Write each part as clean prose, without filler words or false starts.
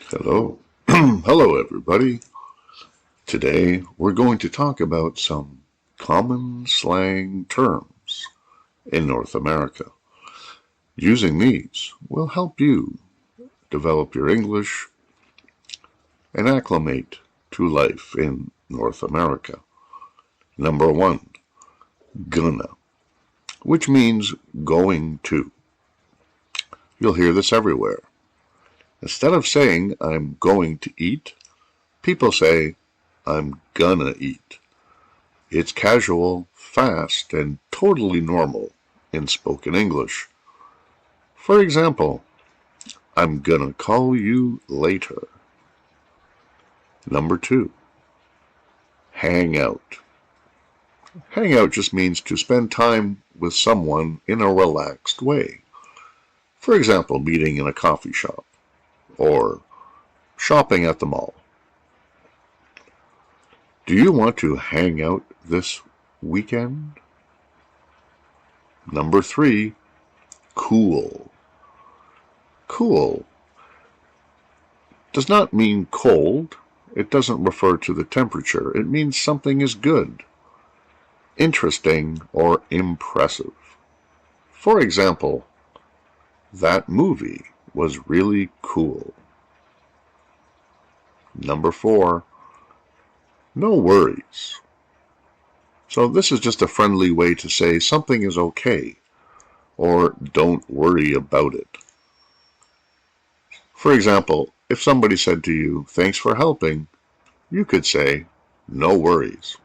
Hello. Hello, everybody. Today we're going to talk about some common slang terms in North America. Using these will help you develop your English and acclimate to life in North America. Number one, gonna, which means going to. You'll hear this everywhere. Instead of saying I'm going to eat, people say I'm gonna eat. It's casual, fast, and totally normal in spoken English. For example, I'm gonna call you later. Number two, hang out. Hang out just means to spend time with someone in a relaxed way. For example, meeting in a coffee shop or shopping at the mall. Do you want to hang out this weekend? Number three, cool. Cool does not mean cold. It doesn't refer to the temperature. It means something is good, interesting, or impressive. For example, that movie was really cool. Number four, no worries. So this is just a friendly way to say something is okay, or don't worry about it. For example, if somebody said to you, thanks for helping, you could say, no worries.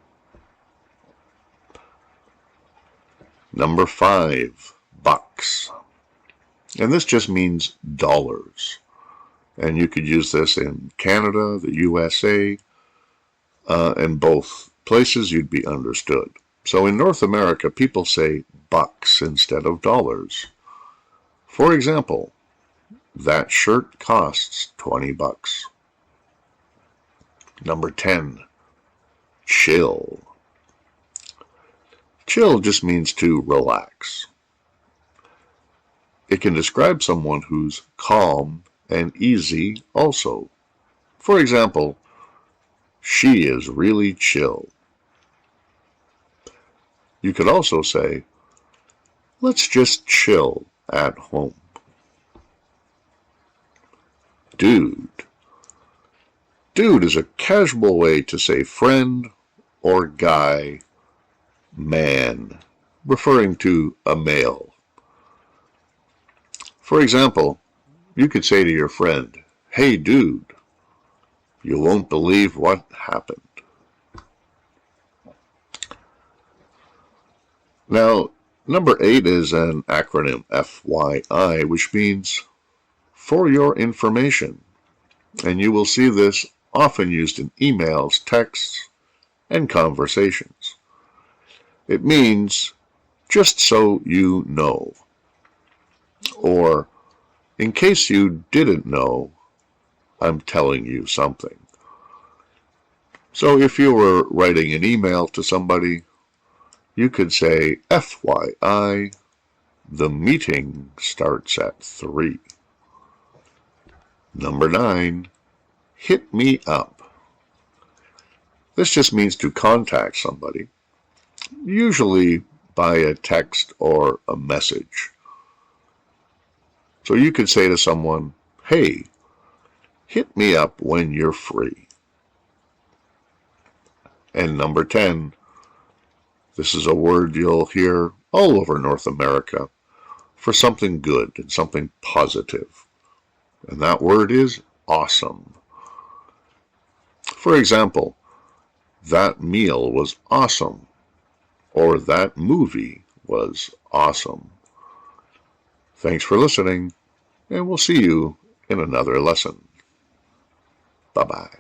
Number five, bucks. And this just means dollars. And you could use this in Canada, the USA, and both places you'd be understood. So in North America, people say bucks instead of dollars. For example, that shirt costs 20 bucks. Number 10, chill. Chill just means to relax. It can describe someone who's calm and easy also. For example, she is really chill. You could also say, let's just chill at home. Dude. Dude is a casual way to say friend or guy, man, referring to a male. For example, you could say to your friend, hey dude, you won't believe what happened. Now, number 8 is an acronym FYI, which means for your information. And you will see this often used in emails, texts, and conversations. It means just so you know, or in case you didn't know, I'm telling you something. So if you were writing an email to somebody, you could say, FYI, the meeting starts at 3. Number 9, hit me up. This just means to contact somebody, usually by a text or a message. So you could say to someone, hey, hit me up when you're free. And number 10, this is a word you'll hear all over North America for something good and something positive. And that word is awesome. For example, that meal was awesome, or that movie was awesome. Thanks for listening, and we'll see you in another lesson. Bye-bye.